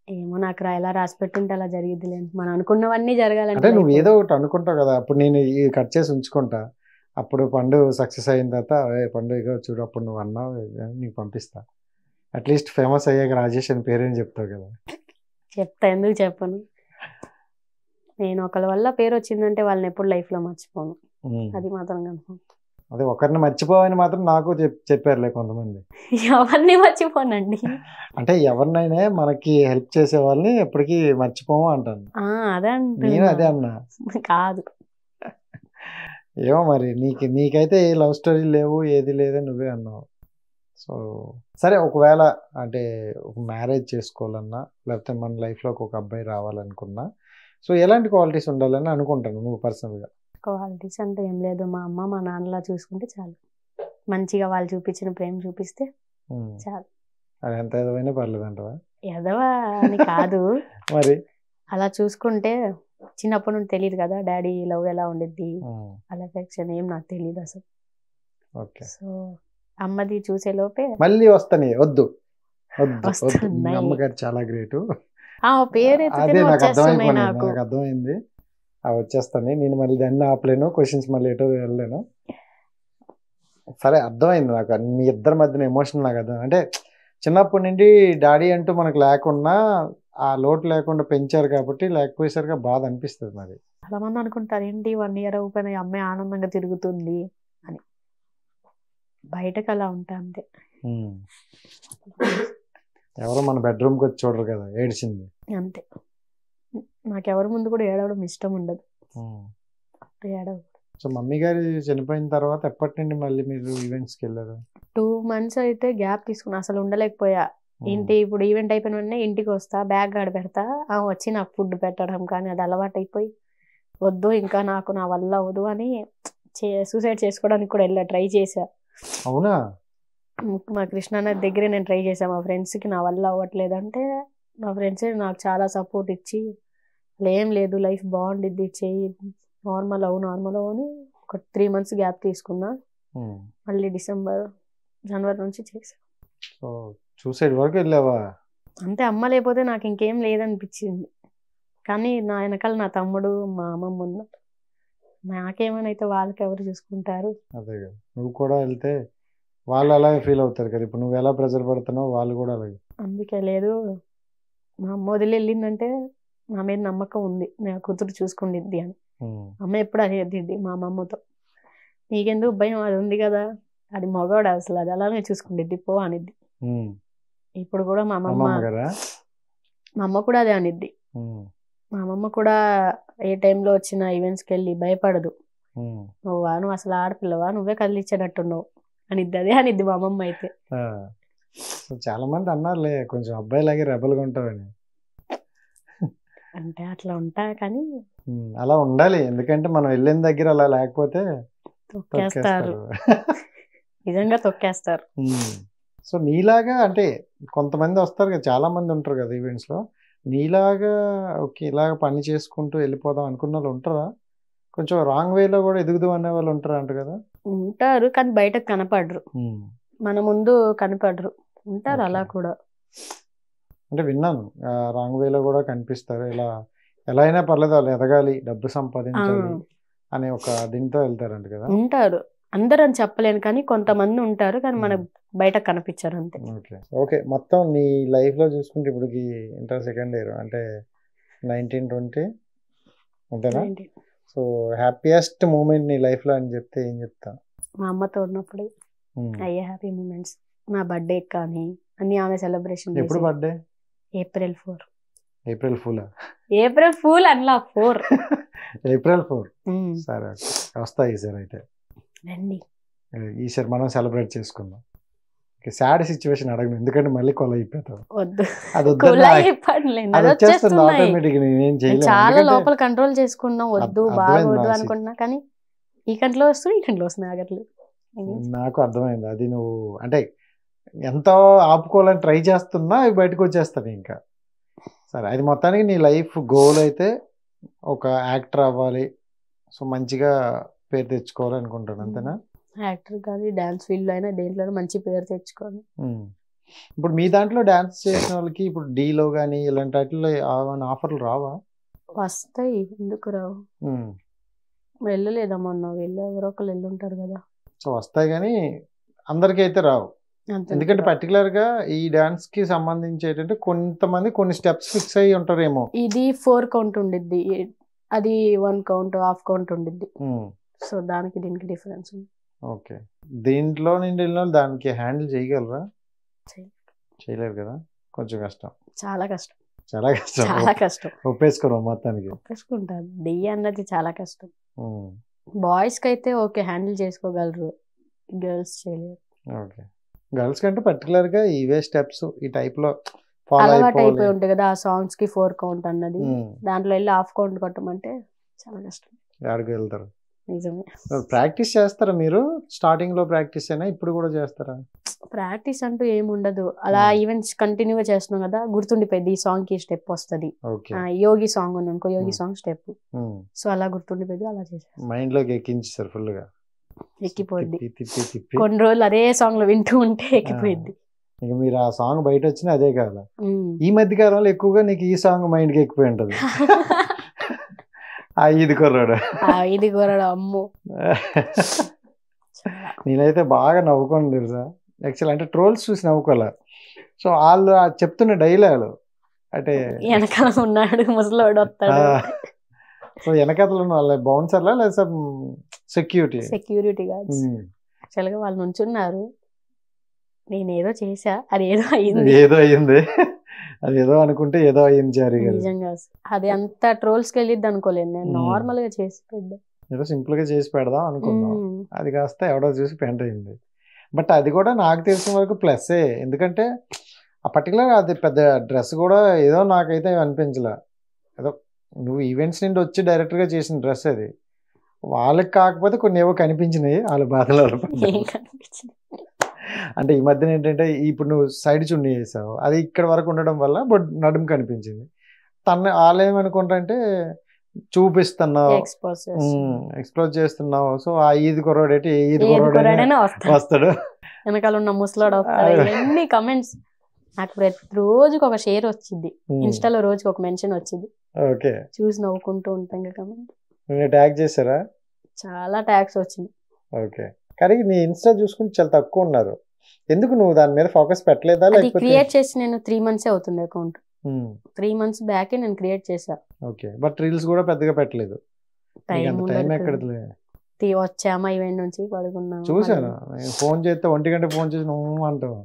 ఏమో, నాకు ఎలా రాసి పెట్టింటే అలా జరిగిద్దిలే, మనం అనుకున్నవన్నీ అంటే జరగాలంటే నువ్వు ఏదో ఒకటి అనుకుంటావు కదా, అప్పుడు నేను ఈ కట్ చేసి ఉంచుకుంటా, అప్పుడు పండు సక్సెస్ అయిన తర్వాత పండు ఇక చూడు అప్పుడు నువ్వు అన్నావు నీకు పంపిస్తా, అట్లీస్ట్ ఫేమస్ అయ్యాక రాజేష్ అని పేరేం చెప్తావు కదా. చెప్తా, ఎందుకు చెప్పను. నేను ఒకళ్ళ వల్ల పేరు వచ్చిందంటే వాళ్ళని ఎప్పుడు లైఫ్లో మర్చిపోను, అది మాత్రం కన్ఫర్మ్. అదే ఒకరిని మర్చిపోవని మాత్రం నాకు చెప్పారులే కొంతమంది. ఎవరిని మర్చిపోనండి. అంటే ఎవరినైనా మనకి హెల్ప్ చేసే వాళ్ళని ఎప్పటికీ మర్చిపోము అంటాను. అదే నేను అదే అన్నా. కాదు, ఏమో మరి నీకైతే ఏ లవ్ స్టోరీ లేవు, ఏది లేదని నువ్వే అన్నావు. సో సరే, ఒకవేళ అంటే ఒక మ్యారేజ్ చేసుకోవాలన్నా లేకపోతే మన లైఫ్లోకి ఒక అబ్బాయి రావాలనుకున్నా, సో ఎలాంటి క్వాలిటీస్ ఉండాలని అనుకుంటాను నువ్వు పర్సనల్గా? క్వాలిటీస్ అంటే ఏం లేదు, మా అమ్మ మా నాన్నలా చూసుకుంటే చాలు, మంచిగా వాళ్ళు చూపించిన ప్రేమ చూపిస్తే చాలు. అది ఎంత ఎదవైనా పర్లేదు అంటవా? ఎదవా అని కాదు, మరి అలా చూసుకుంటే చిన్నప్పటి నుండి తెలియదు కదా డాడీ లవ్ ఎలా ఉండిద్ది, అలా ఎఫెక్షన్ ఏం నాకు తెలియదు అసలు. ఓకే, సో అమ్మది చూసే లోపే మళ్ళీ వస్తాను. వద్దు వద్దు, వస్తున్నాయి. అమ్మగారు చాలా గ్రేటు. పేరు అదే నాకు వచ్చేస్తున్నాయి నాకు. అర్థమైంది, వచ్చేస్తాను నేను. మళ్ళీ దాన్ని ఆపలేను, క్వశ్చన్స్ మళ్ళీ ఎటో వెళ్ళలేను. సరే అర్థమైంది నాకు, మీ ఇద్దరి మధ్యన ఎమోషన్ నాకు అర్థం. అంటే చిన్నప్పటి నుండి డాడీ అంటూ మనకు లేకున్నా ఆ లోటు లేకుండా పెంచారు కాబట్టి లేకపోయేసరిగా బాధ అనిపిస్తుంది. మరి చాలా మంది అనుకుంటారు ఏంటి 1 year అయిపోయిన అమ్మాయి ఆనందంగా తిరుగుతుంది అని, బయటకు అలా ఉంటా అంతే. ఎవరో మన బెడ్రూమ్కి వచ్చి చూడరు కదా ఏడ్చింది అంతే. నాకెవరి ముందు కూడా ఏడవడం ఇష్టం ఉండదు, ఏడవ. సో మమ్మీ గారు చనిపోయిన తర్వాత ఎప్పటి నుండి మళ్ళీ మీరు ఈవెంట్స్కి వెళ్ళారు? 2 months అయితే గ్యాప్ తీసుకున్నా, అసలు ఉండలేకపోయా. ఇంటి ఇప్పుడు ఈవెంట్ అయిపోయిన వెంటనే ఇంటికి వస్తా, బ్యాగ్ గాడ పెడతా, వచ్చి నాకు ఫుడ్ పెట్టడం కానీ అది అలవాటు అయిపోయి వద్దు ఇంకా నాకు నా వల్ల అవ్వదు అని సూసైడ్ చేసుకోవడానికి కూడా ట్రై చేశా. అవునా? మా కృష్ణానగర్ దగ్గరే నేను ట్రై చేశాను, మా ఫ్రెండ్స్కి నా వల్ల అవ్వట్లేదు అంటే మా ఫ్రెండ్సే నాకు చాలా సపోర్ట్ ఇచ్చి ఏం లేదు లైఫ్ బాగుండిద్ది చెయ్యి, నార్మల్ అవు అని ఒక 3 months గ్యాప్ తీసుకున్నా, మళ్ళీ జనవరి నుంచి చేసా. సో సూసైడ్ వరకు వెళ్ళావా? అంతే, అమ్మ లేకపోతే నాకు ఇంకేం లేదనిపించింది, కానీ నా వెనకాల నా తమ్ముడు మా అమ్మమ్మ ఉన్నారు, నాకేమైనా అయితే వాళ్ళకి ఎవరు చూసుకుంటారు? అదే కదా, నువ్వు కూడా వెళ్తే వాళ్ళు అలాగే ఫీల్ అవుతారు కదా, ఇప్పుడు నువ్వు ఎలా ప్రెజర్ పడుతున్నావు వాళ్ళు కూడా అలాగే. అందుకే లేదు, మా అమ్మ వదిలి వెళ్ళిందంటే నా మీద నమ్మకం ఉంది నా కూతురు చూసుకుండిద్ది అని. అమ్మ ఎప్పుడు అనేది మా అమ్మమ్మతో, నీకెందుకు భయం, అది ఉంది కదా, అది మగవాడు అసలు, అది అలానే చూసుకుండిద్ది పో అనిద్ది. ఇప్పుడు కూడా మా అమ్మ కూడా అదే అనిద్ది. మా అమ్మమ్మ కూడా ఏ టైంలో వచ్చిన ఈవెంట్స్కి వెళ్ళి భయపడదు, నువ్వు అసలు ఆడపిల్లవా, నువ్వే కదిలిచ్చేటట్టున్నావు అనిద్ది, అదే అనిద్ది మా అమ్మమ్మ అయితే. చాలా మంది అన్నారులే కొంచెం అబ్బాయిలాగే రెబల్గా ఉంటావని. అంటే అట్లా ఉంటా, కానీ అలా ఉండాలి, ఎందుకంటే మనం వెళ్ళిన దగ్గర అలా లేకపోతే తొక్కేస్తారు, నిజంగా తొక్కేస్తారు. సో నీలాగా అంటే కొంతమంది వస్తారు కదా, చాలా మంది ఉంటారు కదా ఈవెంట్స్లో, నీలాగా ఓకే ఇలాగ పని చేసుకుంటూ వెళ్ళిపోదాం అనుకున్న వాళ్ళు ఉంటారా? కొంచెం రాంగ్ వేలో కూడా ఎదుగుదాం అనే వాళ్ళు ఉంటారా అంట కదా? ఉంటారు, కానీ బయటకు కనపడరు, మన ముందు కనపడరు, ఉంటారు అలా కూడా. అంటే విన్నాను రాంగ్ వేలో కూడా కనిపిస్తారు, ఇలా ఎలా అయినా పర్లేదు వాళ్ళు ఎదగాలి, డబ్బు సంపాదించాలి అనే ఒక దీంతో వెళ్తారంట కదా? ఉంటారు, అందరం చెప్పలేను కానీ కొంతమంది ఉంటారు, కానీ మన బయట కనిపించారు అంతే. ఓకే ఓకే, మొత్తం నీ లైఫ్లో చూసుకుంటే ఇప్పటికి ఇంటర్ సెకండ్ ఇయర్ అంటే 19-20 అంతేనా? సో హ్యాపీయెస్ట్ మూమెంట్ నీ లైఫ్లో అని చెప్తే ఏం చెప్తా? మా అమ్మతో ఉన్నప్పుడు అయ్యే హ్యాపీ మూమెంట్స్. నా బర్త్డే కానీ అన్ని ఆమె సెలబ్రేషన్. ఎప్పుడు బర్త్డే? April 4. ఏప్రిల్ ఫూలా? April Fool అన్లా 4. ఏప్రిల్ 4. సరే వస్తాయి ఈసారి. అయితే రండి ఈసారి మనం సెలబ్రేట్ చేసుకుందాం. సాడ్ సిచ్యువేషన్ అడగను, ఎందుకంటే మళ్ళీ కొల అయిపోతావు. వద్దు అది అది వచ్చేస్తుంది వచ్చేస్తున్నాయి. ఆటోమేటిక్. నేనేం చేయలేను. చాలా ఎందుకంటే లోపల కంట్రోల్ చేసుకున్నాం, వద్దు బాగా అర్థమైంది వద్దు నా అనుకుంటున్నా, కానీ ఈ కంట్లో వస్తుంది, ఈ కంట్లో వస్తుంది, ఆగట్లేదు. నాకు అర్థమైంది. అది నువ్వు అంటే ఎంతో ఆపుకోవాలని ట్రై చేస్తున్నా అవి బయటకు వచ్చేస్తాను ఇంకా. సరే, అది మొత్తానికి నీ లైఫ్ గోల్ అయితే ఒక యాక్టర్ అవ్వాలి, సో మంచిగా పేరు తెచ్చుకోవాలి అనుకుంటాను, అంతేనా? యాక్టర్ కానీ డాన్స్ ఫీల్డ్ అయినా దేంట్లో మంచి పేరు తెచ్చుకోవాలి. ఇప్పుడు మీ దాంట్లో డాన్స్ చేసిన వాళ్ళకి ఇప్పుడు డీలో కానీ ఇలాంటి వాటిలో ఆఫర్లు రావా? వస్తాయి, ఎందుకు రావు? వెళ్ళలేదా మొన్న? ఎవరో ఒకరు వెళ్ళుంటారు కదా. సో వస్తాయి కానీ అందరికీ అయితే రావు. ఎందుకంటే పర్టికులర్ గా ఈ డాన్స్ కి సంబంధించి ఏంటంటే కొంతమంది కొన్ని స్టెప్స్ ఫిక్స్ అయ్యి ఉంటారేమో. ఇది 4 కౌంట్ ఉండిద్ది, అది 1 కౌంట్ హాఫ్ కౌంట్ ఉండిద్ది. సో దానికి దీనికి డిఫరెన్స్ ఉంది. ఓకే, దీంట్లో నుండి వెళ్ళిన వాళ్ళు దానికి హ్యాండిల్ చేయగలరా? చేయలేరు కదా, కొంచెం కష్టం. చాలా కష్టం, చాలా కష్టం. చాలా కష్టం. ఒప్పేసుకోరు మొత్తానికి. ఒప్పేసుకుంటారు. దెయ్య అన్నది చాలా కష్టం. బాయ్స్ కి అయితే ఓకే, హ్యాండిల్ చేసుకోగలరు, గర్ల్స్ చేయలేరు. ఓకే, గర్ల్స్ కంటే పర్టికులర్ గా ఇవే స్టెప్స్ ఈ టైప్ లో ఫాలో అలవాటు అయిపోయి అయిపోవాలి. ఉంటాయి కదా ఆ సాంగ్స్ కి 4 కౌంట్ అన్నది. దాంట్లో వెళ్ళి హాఫ్ కౌంట్ కొట్టమంటే చాలా కష్టం. ఎక్కడికి వెళ్తారు? నిజమే. ప్రాక్టీస్ చేస్తారా మీరు? స్టార్టింగ్ లో ప్రాక్టీస్ అయినా ఇప్పుడు కూడా చేస్తారా? ప్రాక్టీస్ అంటూ ఏమి ఉండదు, అలా ఈవెంట్స్ కంటిన్యూగా చేస్తున్నాం కదా, గుర్తుండిపోయింది ఈ సాంగ్ కి స్టెప్ వస్తుంది. ఓకే, యోగి సాంగ్ ఉంది అనుకో, యోగి సాంగ్ స్టెప్, సో అలా గుర్తుండిపోయింది, అలా చేసేస్తాం. మైండ్ లోకి ఎక్కించారు ఫుల్ గా, ఎక్కిపోద్ది. తిప్పి తిప్పి తిప్పి కొన్ని రోజులు అదే సాంగ్ లో వింటూ ఉంటే ఎక్కిపోయింది. ఇక మీరు ఆ సాంగ్ బయట వచ్చినా అదే కాదా. ఈ మధ్య కాలంలో ఎక్కువగా నీకు ఈ సాంగ్ మైండ్ కి ఎక్కిపోయి ఉంటది. ఆ ఇది కుర్రాడు, ఇది కొరడు అమ్ము. నేనైతే బాగా నవ్వుకోను తెలుసా. యాక్చువల్ అంటే ట్రోల్స్ చూసి నవ్వుకోలే. సో వాళ్ళు చెప్తున్న డైలాగులు అంటే వెనకాల ఉన్నాడు ముసలోడు వస్తాడు. సో వెనకతలు ఉన్న వాళ్ళ బౌన్సర్లా లేదా సెక్యూరిటీ? Security guards. యాక్చువల్ గా వాళ్ళు నుంచున్నారు, నేనేదో చేసా, అది ఏదో అయ్యింది. ఏదో అయ్యింది, అది ఏదో అనుకుంటే ఏదో అయ్యింది జారీ గారు. నిజంగా అది అంత ట్రోల్స్ కి వెళ్ళిద్ది అనుకోలేదు, నేను నార్మల్ గా చేసి పెద్దా, ఏదో సింపుల్ గా చేసి పెడదాం అనుకున్నాం, అది కాస్త ఎవడో చూసి పెంట్ అయింది. బట్ అది కూడా నాకు తెలిసిన వరకు ప్లస్సే, ఎందుకంటే ఆ పర్టికులర్ అది పెద్ద డ్రెస్ కూడా ఏదో నాకైతే అనిపించలే. ఏదో నువ్వు ఈవెంట్స్ నుండి వచ్చి డైరెక్ట్గా చేసిన డ్రెస్ అది. వాళ్ళకి కాకపోతే కొన్ని ఏవో కనిపించినాయి వాళ్ళ బాధలు. అంటే ఈ మధ్యన ఏంటంటే ఇప్పుడు నువ్వు సైడ్ చున్నీ వేసావు, అది ఇక్కడ వరకు ఉండడం వల్ల బట్ నడుము కనిపించింది. వాళ్ళు ఏమనుకుంటారంటే చూపిస్తున్నావు, ఎక్స్ప్లోజ్ చేస్తున్నావు. సో ఆ ఈది కుర్రాడేటి ఈది కుర్రాడైనా వస్తాడు, వెనకాల ఉన్న ముసలాడు వస్తాడు. ఎన్ని కమెంట్స్ నాకు ప్రతి రోజుకి ఒక షేర్ వచ్చింది, ఇన్స్టాలో రోజుకి ఒక మెన్షన్ వచ్చింది. ఓకే, చూసి నవ్వుకుంటూ ఉంటాం. కమెంట్ ట్యాగ్ చేశారా? చాలా ట్యాగ్స్ వచ్చింది. ఓకే, కానీ నీ ఇన్స్టా చూసుకుంటే చాలా తక్కువ ఉన్నారు. ఎందుకు నువ్వు దాని మీద ఫోకస్ పెట్టలేదా? లేకపోతే క్రియేట్ చేసి నేను 3 months అవుతుంది అకౌంట్. 3 months బ్యాక్ నేను క్రియేట్ చేశా. ఓకే, బట్ రీల్స్ కూడా పెద్దగా పెట్టలేదు. టైం ఎక్కడ వచ్చామా ఈవెంట్ నుంచి పడుకున్నా. చూసాను, ఫోన్ చేస్తే 1 గంట ఫోన్ చేసి నువ్వు అంటావు,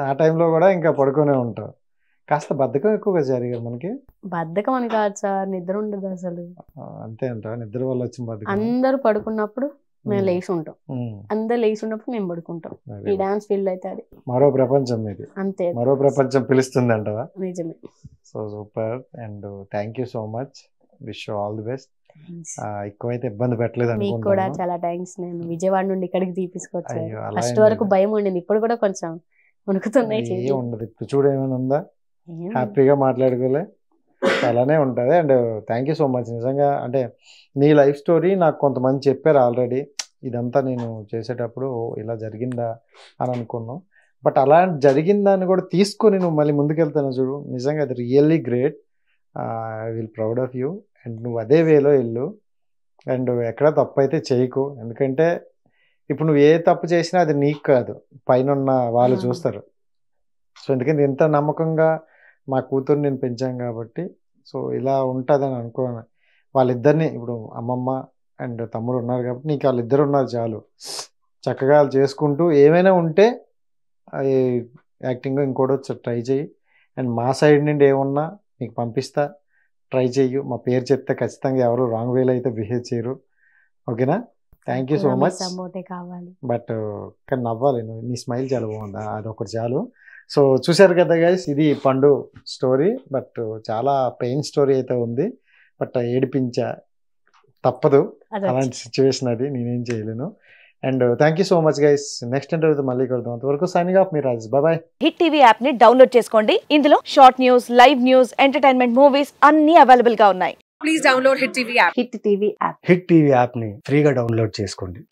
ఆ టైంలో కూడా ఇంకా పడుకునే ఉంటావు. కాస్త బద్ధకం ఎక్కువగా జరిగారు మనకి. బద్ధకం అని కాదు సార్, నిద్ర ఉండదు అసలు. అంతే అంటావా? నిద్ర వల్ల వచ్చిన బద్ధకం. అందరూ పడుకున్నప్పుడు మేము లేచి ఉంటాం, అందరు లేచి ఉన్నప్పుడు మేము పడుకుంటాం. ఈ డాన్స్ ఫీల్డ్ అయితే అది మరో ప్రపంచం ఇది. అంతే, మరో ప్రపంచం పిలుస్తుంది అంటవా? నిజమే. So super and thank you so much, wish you all the best. ఎక్కువైతే ఇబ్బంది పెట్టలేదు అనుకుంటున్నాను. మీకు కూడా చాలా థ్యాంక్స్. నేను విజయవాడ నుండి ఇక్కడికి తీసుకొచ్చాను. ఫస్ట్ వరకు భయం ఉండింది, ఇప్పుడు కూడా కొంచెం వణుకుతున్నాయి. ఉండదు ఇప్పుడు చూడు, ఏమైనా ఉందా? హ్యాపీగా మాట్లాడుకోలే, అలానే ఉంటుంది. And thank you so much నిజంగా. అంటే నీ లైఫ్ స్టోరీ నాకు కొంతమంది చెప్పారు ఆల్రెడీ, ఇదంతా నేను చేసేటప్పుడు ఇలా జరిగిందా అని అనుకున్నాం. బట్ అలా జరిగిందాన్ని కూడా తీసుకొని నువ్వు మళ్ళీ ముందుకెళ్తాను చూడు, నిజంగా అది really great. I will proud of you. And నువ్వు అదే వేలో వెళ్ళు, అండ్ ఎక్కడ తప్పు అయితే చేయకు. ఎందుకంటే ఇప్పుడు నువ్వు ఏ తప్పు చేసినా అది నీకు కాదు, పైన ఉన్న వాళ్ళు చూస్తారు. సో ఎందుకంటే ఇంత నమ్మకంగా మా కూతురు నేను పెంచాను కాబట్టి సో ఇలా ఉంటుందని అనుకోను. వాళ్ళిద్దరిని ఇప్పుడు అమ్మమ్మ అండ్ తమ్ముడు ఉన్నారు కాబట్టి నీకు వాళ్ళిద్దరు ఉన్నారు చాలు. చక్కగా వాళ్ళు చేసుకుంటూ ఏమైనా ఉంటే యాక్టింగ్ ఇంకోటి ట్రై చేయి. అండ్ మా సైడ్ నుండి ఏమున్నా నీకు పంపిస్తా, ట్రై చెయ్యు. మా పేరు చెప్తే ఖచ్చితంగా ఎవరు రాంగ్ వేలో అయితే బిహేవ్ చేయరు. ఓకేనా? Thank you so much. కావాలి. బట్ కానీ నవ్వాలి నువ్వు, నీ స్మైల్ చాలా బాగుంది, అదొకటి చాలు. సో చూశారు కదా గైస్, ఇది పండు స్టోరీ. బట్ చాలా పెయిన్ స్టోరీ అయితే ఉంది. బట్ ఏడిపించా, తప్పదు, అలాంటి సిచ్యువేషన్ అది, నేనేం చేయలేను. And thank you so much guys. Next ఇంటర్వ్యూతో మళ్ళీ కలుద్దాం. అంతవరకు సైనింగ్ ఆఫ్, మీ Rajesh. Bye. Hit TV app ని డౌన్లోడ్ చేసుకోండి. ఇందులో short news, live news, entertainment movies అన్ని అవైలబుల్ గా ఉన్నాయి. Please download Hit TV app. Hit TV app. Hit TV app ని ఫ్రీగా డౌన్లోడ్ చేసుకోండి.